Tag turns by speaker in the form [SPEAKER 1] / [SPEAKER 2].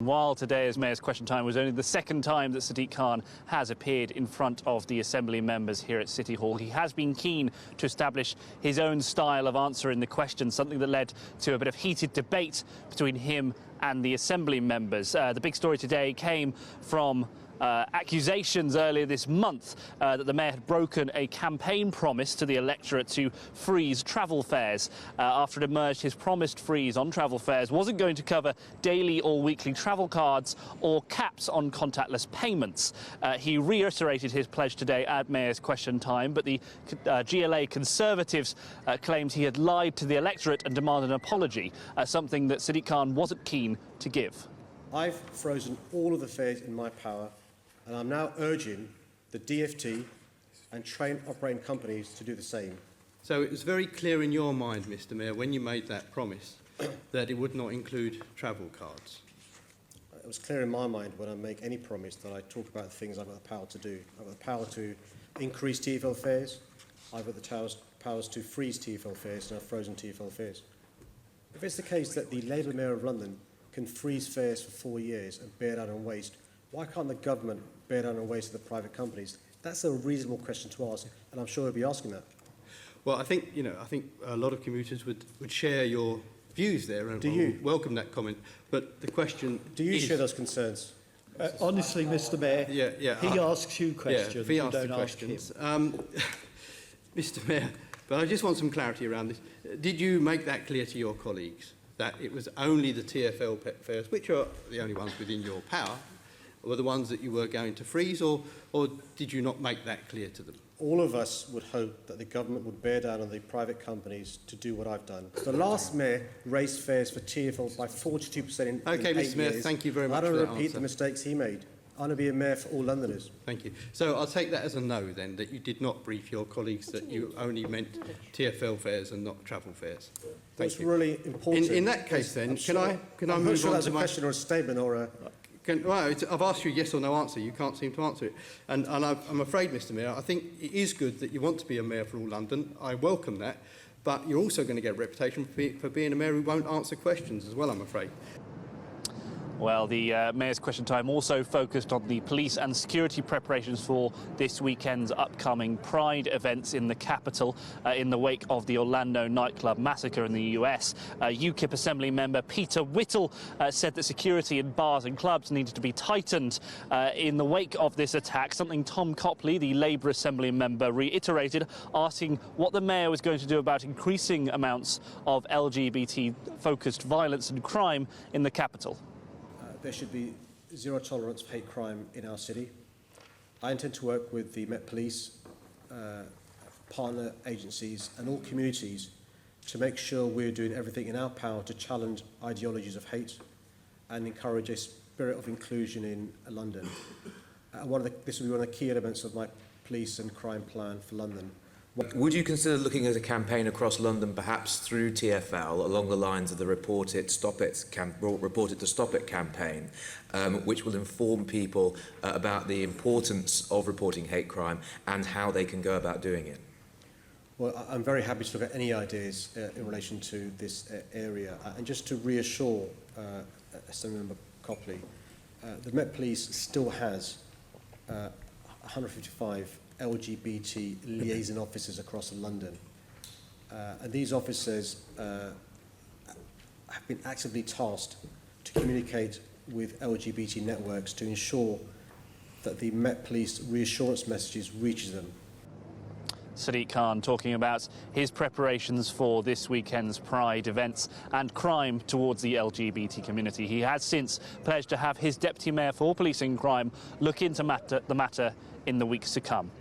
[SPEAKER 1] while today, as Mayor's Question Time, was only the second time that Sadiq Khan has appeared in front of the Assembly members here at City Hall. He has been keen to establish his own style of answering the question, something that led to a bit of heated debate between him and the Assembly members. The big story today came from accusations earlier this month that the Mayor had broken a campaign promise to the electorate to freeze travel fares. After it emerged his promised freeze on travel fares wasn't going to cover daily or weekly travel cards or caps on contactless payments. He reiterated his pledge today at Mayor's Question Time, but the GLA Conservatives claimed he had lied to the electorate and demanded an apology, something that Sadiq Khan wasn't keen to give.
[SPEAKER 2] I've frozen all of the fares in my power, and I'm now urging the DfT and train operating companies to do the same.
[SPEAKER 3] So it was very clear in your mind, Mr Mayor, when you made that promise, that it would not include travel cards?
[SPEAKER 2] It was clear in my mind when I make any promise that I talk about the things I've got the power to do. I've got the power to increase TfL fares, I've got the powers to freeze TfL fares, and I've frozen TfL fares. If it's the case that the Labour Mayor of London can freeze fares for 4 years and bear down on waste, why can't the government bear down on waste of the private companies? That's a reasonable question to ask, and I'm sure he'll be asking that.
[SPEAKER 3] Well, I think a lot of commuters would share your views there and welcome that comment. But the question
[SPEAKER 2] do you share those concerns?
[SPEAKER 4] Honestly, Mr Mayor, he asks you questions,
[SPEAKER 3] he
[SPEAKER 4] you
[SPEAKER 3] asks
[SPEAKER 4] don't
[SPEAKER 3] the
[SPEAKER 4] ask
[SPEAKER 3] questions.
[SPEAKER 4] him.
[SPEAKER 3] Mr Mayor, but I just want some clarity around this. Did you make that clear to your colleagues, that it was only the TfL fares, which are the only ones within your power, were the ones that you were going to freeze, or did you not make that clear to them?
[SPEAKER 2] All of us would hope that the government would bear down on the private companies to do what I've done. The last Mayor raised fares for TfL by 42% in 8 years.
[SPEAKER 3] Mr Mayor, thank you very much for that
[SPEAKER 2] I don't repeat the mistakes he made. I want to be a mayor for all Londoners.
[SPEAKER 3] Thank you. So I'll take that as a no, then, that you did not brief your colleagues that you only meant TfL fares and not travel fares.
[SPEAKER 2] That's really important.
[SPEAKER 3] In that case, then, can I move on to my... I'm
[SPEAKER 2] not sure that's a question or a statement or a...
[SPEAKER 3] Well, I've asked you a yes or no answer. You can't seem to answer it. And I'm afraid, Mr Mayor, I think it is good that you want to be a mayor for all London. I welcome that. But you're also going to get a reputation for being a mayor who won't answer questions as well, I'm afraid.
[SPEAKER 1] Well, the Mayor's Question Time also focused on the police and security preparations for this weekend's upcoming Pride events in the capital in the wake of the Orlando nightclub massacre in the US. UKIP Assembly member Peter Whittle said that security in bars and clubs needed to be tightened in the wake of this attack, something Tom Copley, the Labour Assembly member, reiterated, asking what the Mayor was going to do about increasing amounts of LGBT-focused violence and crime in the capital.
[SPEAKER 2] There should be zero tolerance for hate crime in our city. I intend to work with the Met Police, partner agencies and all communities to make sure we're doing everything in our power to challenge ideologies of hate and encourage a spirit of inclusion in London. This will be one of the key elements of my police and crime plan for London.
[SPEAKER 5] Would you consider looking at a campaign across London, perhaps through TfL, along the lines of the Report It to Stop It campaign, which will inform people about the importance of reporting hate crime and how they can go about doing it?
[SPEAKER 2] Well, I'm very happy to look at any ideas in relation to this area. And just to reassure Assemblymember Copley, the Met Police still has 155 LGBT liaison officers across London. And these officers have been actively tasked to communicate with LGBT networks to ensure that the Met Police reassurance messages reaches them.
[SPEAKER 1] Sadiq Khan talking about his preparations for this weekend's Pride events and crime towards the LGBT community. He has since pledged to have his Deputy Mayor for Policing Crime look into the matter in the weeks to come.